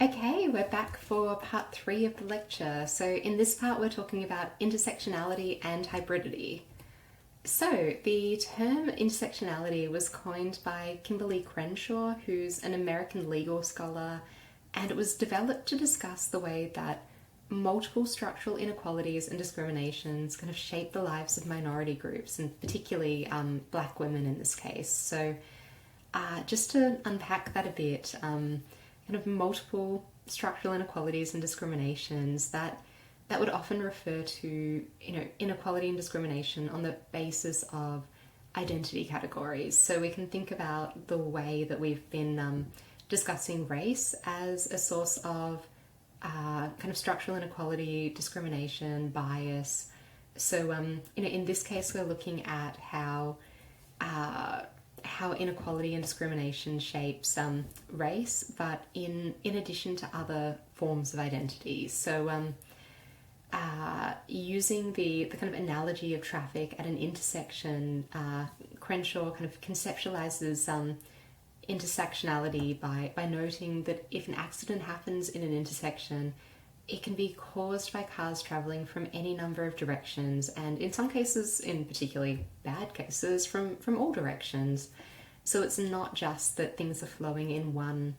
Okay, we're back for part 3 of the lecture. So in this part we're talking about intersectionality and hybridity. So the term intersectionality was coined by Kimberly Crenshaw, who's an American legal scholar, and it was developed to discuss the way that multiple structural inequalities and discriminations kind of shape the lives of minority groups, and particularly black women in this case. So just to unpack that a bit, kind of multiple structural inequalities and discriminations that would often refer to inequality and discrimination on the basis of identity categories. So we can think about the way that we've been discussing race as a source of kind of structural inequality, discrimination, bias. So in this case we're looking at how inequality and discrimination shapes race, but in addition to other forms of identity. So using the kind of analogy of traffic at an intersection, Crenshaw kind of conceptualizes intersectionality by noting that if an accident happens in an intersection, it can be caused by cars travelling from any number of directions, and in some cases, in particularly bad cases, from all directions. So it's not just that things are flowing in one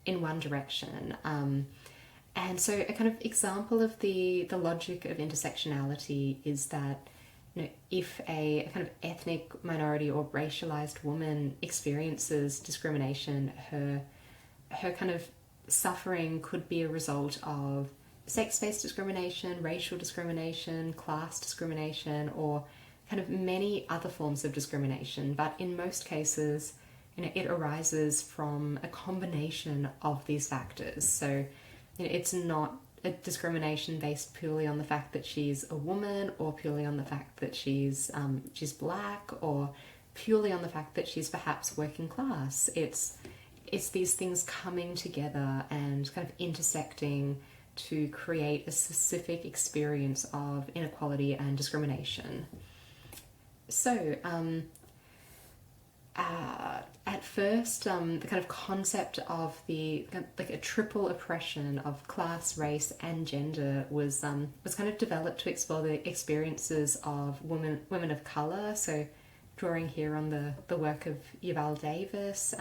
direction. And so a kind of example of the logic of intersectionality is that if a kind of ethnic minority or racialized woman experiences discrimination, her kind of suffering could be a result of sex-based discrimination, racial discrimination, class discrimination, or kind of many other forms of discrimination. But in most cases, it arises from a combination of these factors. So it's not a discrimination based purely on the fact that she's a woman, or purely on the fact that she's black, or purely on the fact that she's perhaps working class. It's these things coming together and kind of intersecting to create a specific experience of inequality and discrimination. So, at first, the kind of concept of like a triple oppression of class, race, and gender was kind of developed to explore the experiences of women of color. So, drawing here on the work of Yuval Davis.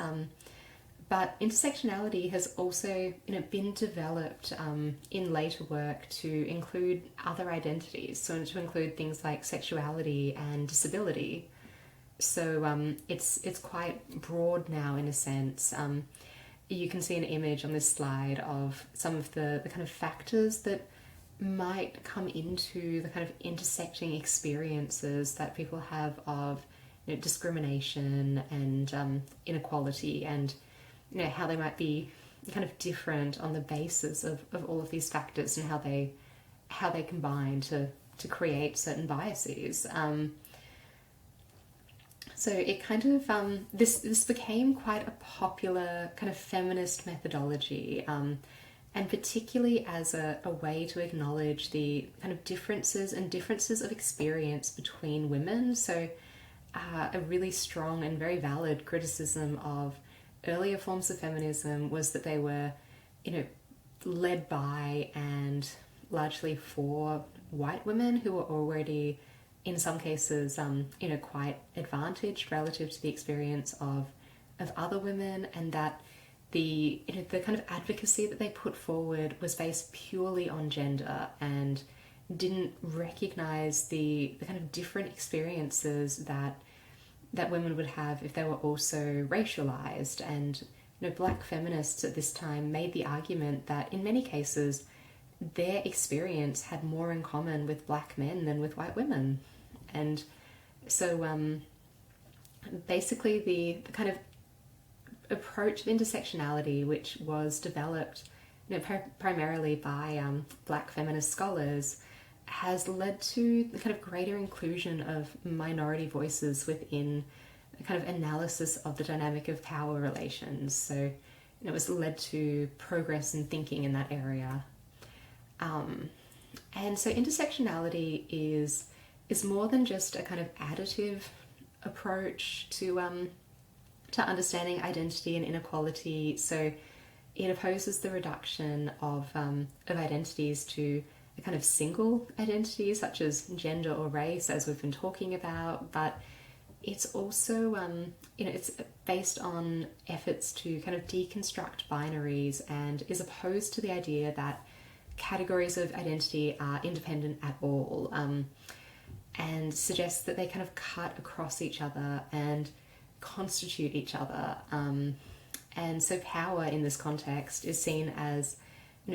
But intersectionality has also been developed in later work to include other identities, so to include things like sexuality and disability. So it's quite broad now in a sense. You can see an image on this slide of some of the kind of factors that might come into the kind of intersecting experiences that people have of discrimination and inequality, and how they might be kind of different on the basis of all of these factors, and how they combine to create certain biases. So it kind of this became quite a popular kind of feminist methodology, and particularly as a way to acknowledge the kind of differences of experience between women. So a really strong and very valid criticism of earlier forms of feminism was that they were, led by and largely for white women who were already, in some cases, quite advantaged relative to the experience of other women, and that the kind of advocacy that they put forward was based purely on gender and didn't recognize the kind of different experiences that women would have if they were also racialized. And black feminists at this time made the argument that in many cases their experience had more in common with black men than with white women. And so basically the kind of approach of intersectionality, which was developed primarily by black feminist scholars, has led to the kind of greater inclusion of minority voices within the kind of analysis of the dynamic of power relations. So it was led to progress in thinking in that area. And so intersectionality is more than just a kind of additive approach to understanding identity and inequality. So it opposes the reduction of identities to a kind of single identity, such as gender or race, as we've been talking about, but it's also, it's based on efforts to kind of deconstruct binaries and is opposed to the idea that categories of identity are independent at all, and suggests that they kind of cut across each other and constitute each other. And so power in this context is seen as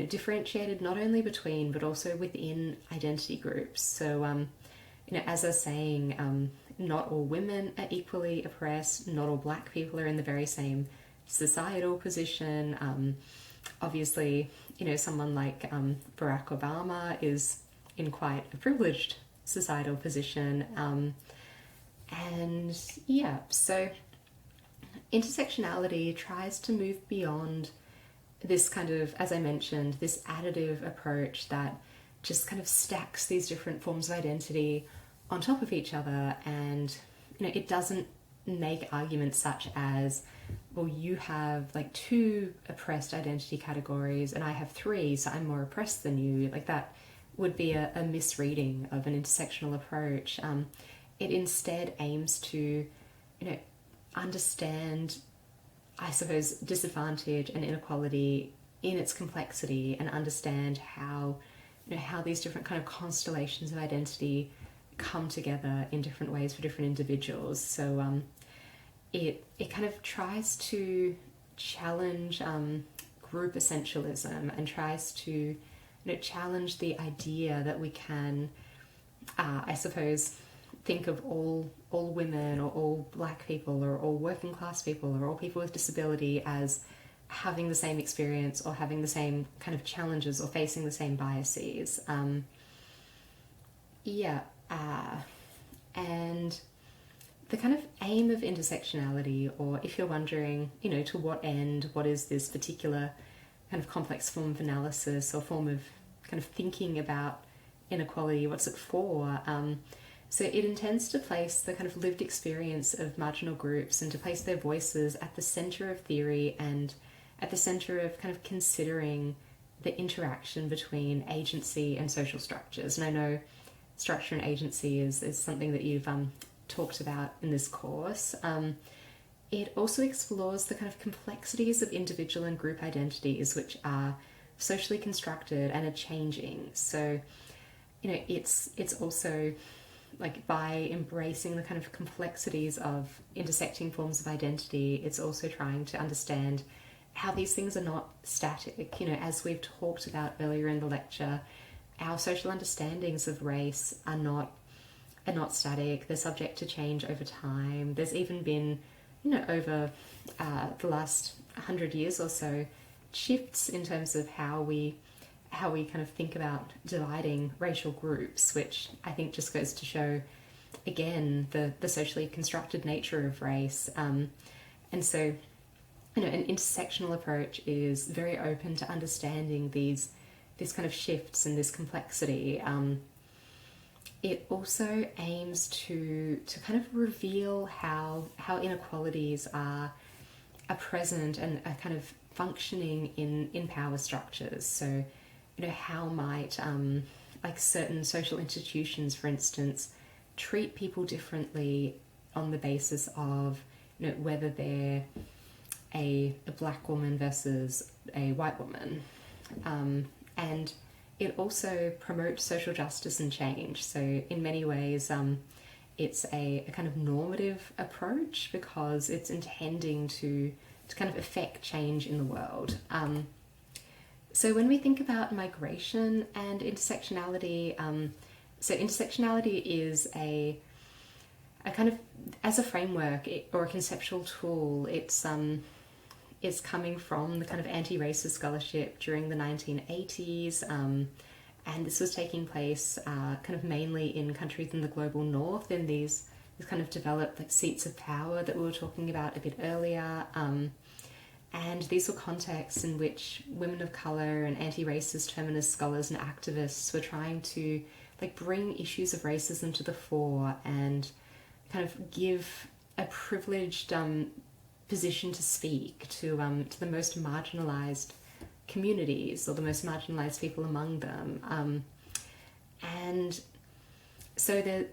differentiated not only between but also within identity groups. So, as I was saying, not all women are equally oppressed, not all black people are in the very same societal position. Obviously, someone like Barack Obama is in quite a privileged societal position. And yeah, so intersectionality tries to move beyond this kind of, as I mentioned, this additive approach that just kind of stacks these different forms of identity on top of each other, and it doesn't make arguments such as, well, you have like 2 oppressed identity categories and I have 3, so I'm more oppressed than you. Like, that would be a misreading of an intersectional approach. It instead aims to understand, I suppose, disadvantage and inequality in its complexity, and understand how these different kind of constellations of identity come together in different ways for different individuals. So it kind of tries to challenge group essentialism, and tries to challenge the idea that we can, I suppose, think of all women or all black people or all working class people or all people with disability as having the same experience or having the same kind of challenges or facing the same biases. And the kind of aim of intersectionality, or if you're wondering, to what end, what is this particular kind of complex form of analysis or form of kind of thinking about inequality, what's it for? So it intends to place the kind of lived experience of marginal groups and to place their voices at the centre of theory and at the centre of kind of considering the interaction between agency and social structures. And I know structure and agency is something that you've talked about in this course. It also explores the kind of complexities of individual and group identities, which are socially constructed and are changing. So, it's also, like, by embracing the kind of complexities of intersecting forms of identity, it's also trying to understand how these things are not static. As we've talked about earlier in the lecture, our social understandings of race are not static. They're subject to change over time. There's even been, over the last 100 years or so, shifts in terms of how we kind of think about dividing racial groups, which I think just goes to show, again, the socially constructed nature of race. And so, an intersectional approach is very open to understanding these kind of shifts and this complexity. It also aims to kind of reveal how inequalities are present and are kind of functioning in power structures. So, how might like certain social institutions, for instance, treat people differently on the basis of whether they're a black woman versus a white woman. And it also promotes social justice and change. So in many ways, it's a kind of normative approach because it's intending to kind of affect change in the world. So when we think about migration and intersectionality, so intersectionality is a kind of, as a framework or a conceptual tool, it's coming from the kind of anti-racist scholarship during the 1980s, and this was taking place kind of mainly in countries in the global north, in these kind of developed like seats of power that we were talking about a bit earlier. And these were contexts in which women of colour and anti-racist feminist scholars and activists were trying to like bring issues of racism to the fore and kind of give a privileged position to speak to the most marginalized communities or the most marginalized people among them. And so the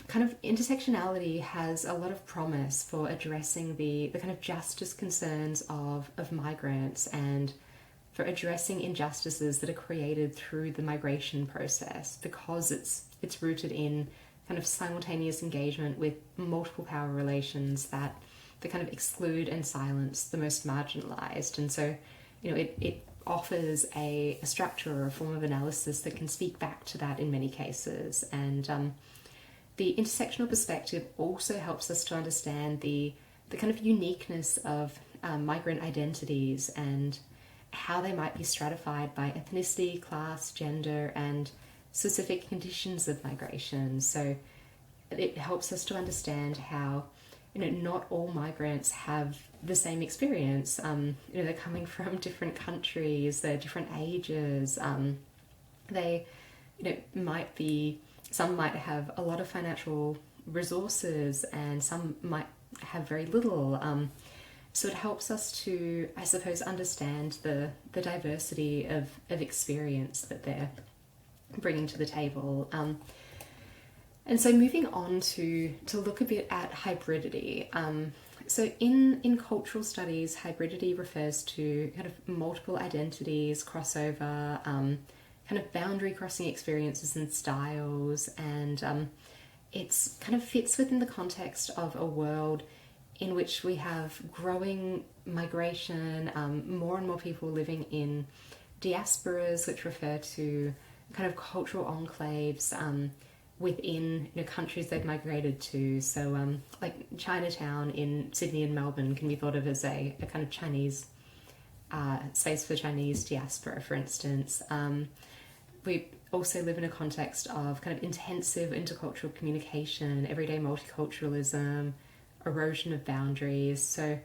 kind of intersectionality has a lot of promise for addressing the kind of justice concerns of migrants, and for addressing injustices that are created through the migration process, because it's rooted in kind of simultaneous engagement with multiple power relations that kind of exclude and silence the most marginalized. And so, it offers a structure or a form of analysis that can speak back to that in many cases. And the intersectional perspective also helps us to understand the kind of uniqueness of migrant identities and how they might be stratified by ethnicity, class, gender, and specific conditions of migration. So it helps us to understand how, not all migrants have the same experience. They're coming from different countries, they're different ages. They, some might have a lot of financial resources and some might have very little. So it helps us to, I suppose, understand the diversity of experience that they're bringing to the table. And so moving on to look a bit at hybridity. So in cultural studies, hybridity refers to kind of multiple identities, crossover, kind of boundary crossing experiences and styles, and it's kind of fits within the context of a world in which we have growing migration, more and more people living in diasporas, which refer to kind of cultural enclaves within countries they've migrated to. So like Chinatown in Sydney and Melbourne can be thought of as a kind of Chinese space for Chinese diaspora, for instance. We also live in a context of kind of intensive intercultural communication, everyday multiculturalism, erosion of boundaries. So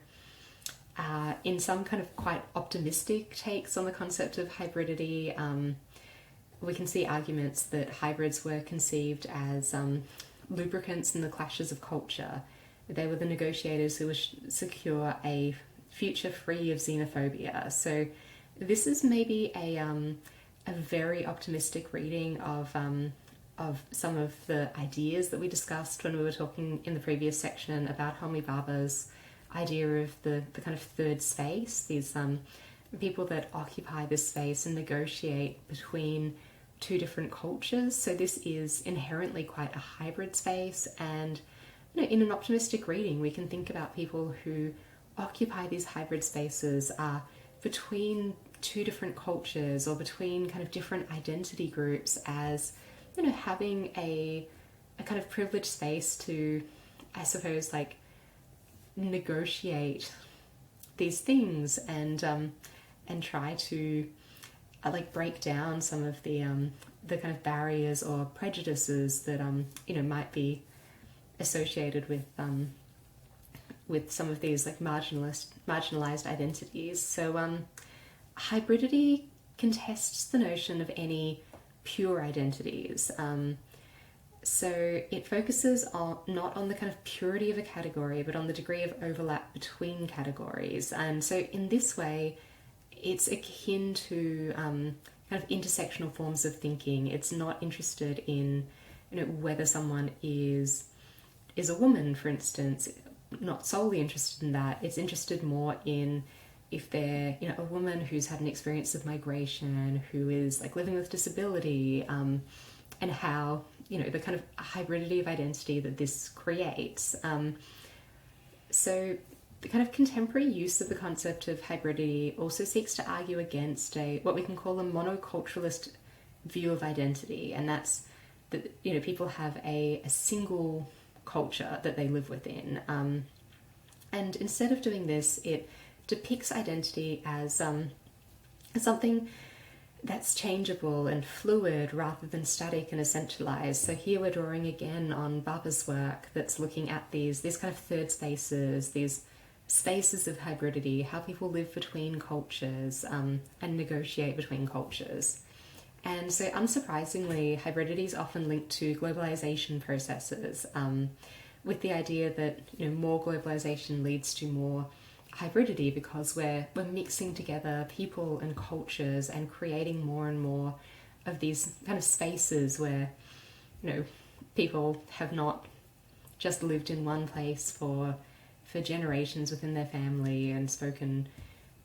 in some kind of quite optimistic takes on the concept of hybridity, we can see arguments that hybrids were conceived as lubricants in the clashes of culture. They were the negotiators who would secure a future free of xenophobia. So this is maybe a very optimistic reading of some of the ideas that we discussed when we were talking in the previous section about Homi Bhabha's idea of the kind of third space, these people that occupy this space and negotiate between two different cultures. So this is inherently quite a hybrid space, and in an optimistic reading we can think about people who occupy these hybrid spaces between two different cultures or between kind of different identity groups as having a kind of privileged space to, I suppose, like negotiate these things and try to like break down some of the kind of barriers or prejudices that might be associated with some of these like marginalized identities. So hybridity contests the notion of any pure identities. So it focuses not on the kind of purity of a category, but on the degree of overlap between categories. And so in this way, it's akin to kind of intersectional forms of thinking. It's not interested in whether someone is a woman, for instance, not solely interested in that. It's interested more in if they're a woman who's had an experience of migration, who is like living with disability, and how the kind of hybridity of identity that this creates. So the kind of contemporary use of the concept of hybridity also seeks to argue against what we can call a monoculturalist view of identity, and that's that people have a single culture that they live within, and instead of doing this, it depicts identity as something that's changeable and fluid rather than static and essentialized. So here we're drawing again on Bhabha's work that's looking at these kind of third spaces, these spaces of hybridity, how people live between cultures and negotiate between cultures. And so unsurprisingly, hybridity is often linked to globalization processes, with the idea that more globalization leads to more hybridity, because we're mixing together people and cultures and creating more and more of these kind of spaces where, people have not just lived in one place for generations within their family and spoken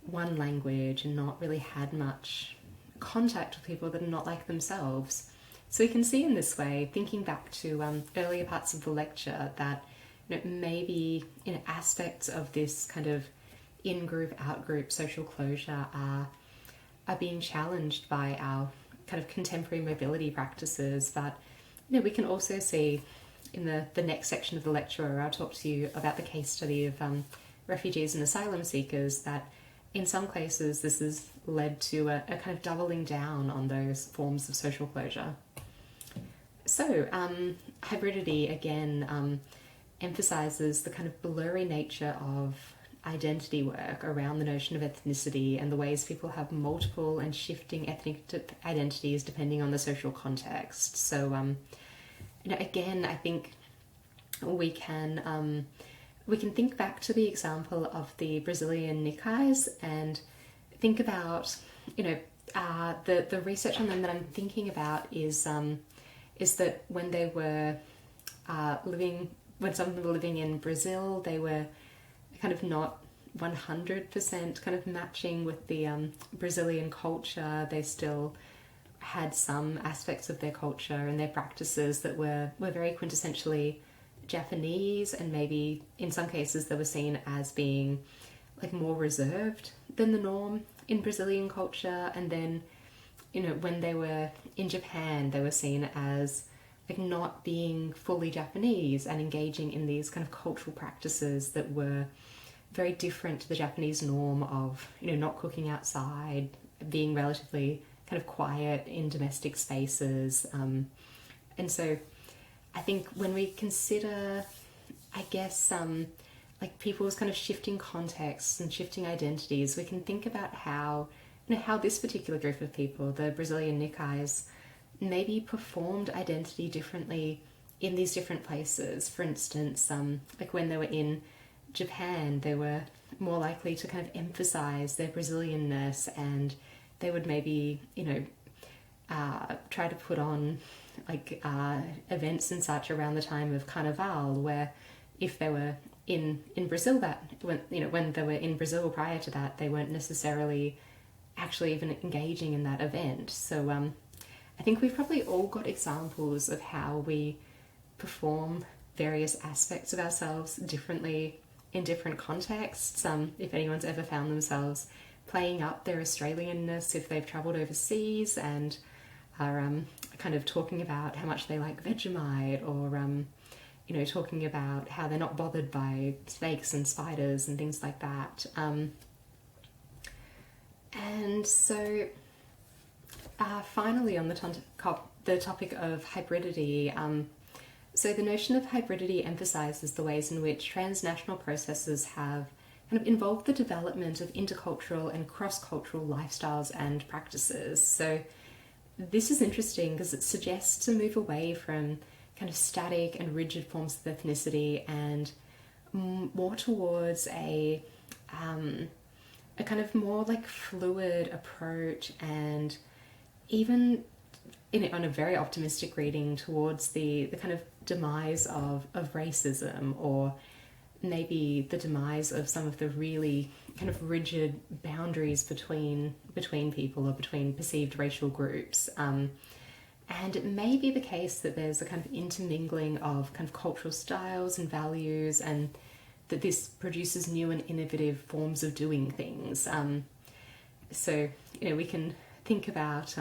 one language and not really had much contact with people that are not like themselves. So we can see in this way, thinking back to earlier parts of the lecture, that maybe aspects of this kind of in-group, out-group social closure are being challenged by our kind of contemporary mobility practices. But we can also see in the next section of the lecture, where I'll talk to you about the case study of refugees and asylum seekers, that in some cases this has led to a kind of doubling down on those forms of social closure. So hybridity again emphasizes the kind of blurry nature of identity work around the notion of ethnicity and the ways people have multiple and shifting ethnic identities depending on the social context. So again, I think we can think back to the example of the Brazilian Nikkais and think about the research on them that I'm thinking about is that when they were when some of them were living in Brazil, they were kind of not 100% kind of matching with the Brazilian culture. They still had some aspects of their culture and their practices that were very quintessentially Japanese, and maybe in some cases they were seen as being like more reserved than the norm in Brazilian culture. And then when they were in Japan, they were seen as like not being fully Japanese and engaging in these kind of cultural practices that were very different to the Japanese norm of not cooking outside, being relatively kind of quiet in domestic spaces. And so I think when we consider, I guess, like people's kind of shifting contexts and shifting identities, we can think about how this particular group of people, the Brazilian Nikkais, maybe performed identity differently in these different places. For instance, like when they were in Japan, they were more likely to kind of emphasize their Brazilianness, and they would maybe, try to put on like events and such around the time of Carnival, where if they were in Brazil when they were in Brazil prior to that, they weren't necessarily actually even engaging in that event. So I think we've probably all got examples of how we perform various aspects of ourselves differently in different contexts. If anyone's ever found themselves playing up their Australianness if they've travelled overseas and are kind of talking about how much they like Vegemite, or talking about how they're not bothered by snakes and spiders and things like that. And so finally on the topic of hybridity, so the notion of hybridity emphasises the ways in which transnational processes have kind of involved the development of intercultural and cross-cultural lifestyles and practices. So this is interesting because it suggests a move away from kind of static and rigid forms of ethnicity and more towards a kind of more like fluid approach, and even on a very optimistic reading towards the kind of demise of racism, or maybe the demise of some of the really kind of rigid boundaries between people or between perceived racial groups. And it may be the case that there's a kind of intermingling of kind of cultural styles and values, and that this produces new and innovative forms of doing things. So we can think about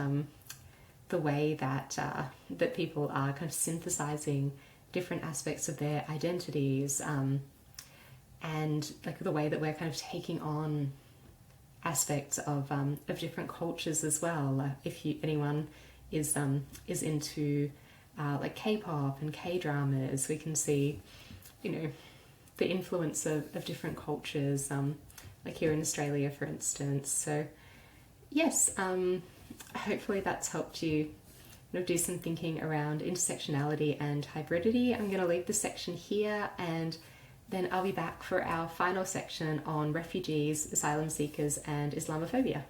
the way that that people are kind of synthesizing different aspects of their identities, and like the way that we're kind of taking on aspects of different cultures as well. If anyone is into like K-pop and K-dramas, we can see the influence of different cultures, like here in Australia, for instance. So yes, hopefully that's helped you do some thinking around intersectionality and hybridity. I'm going to leave the section here and then I'll be back for our final section on refugees, asylum seekers, and Islamophobia.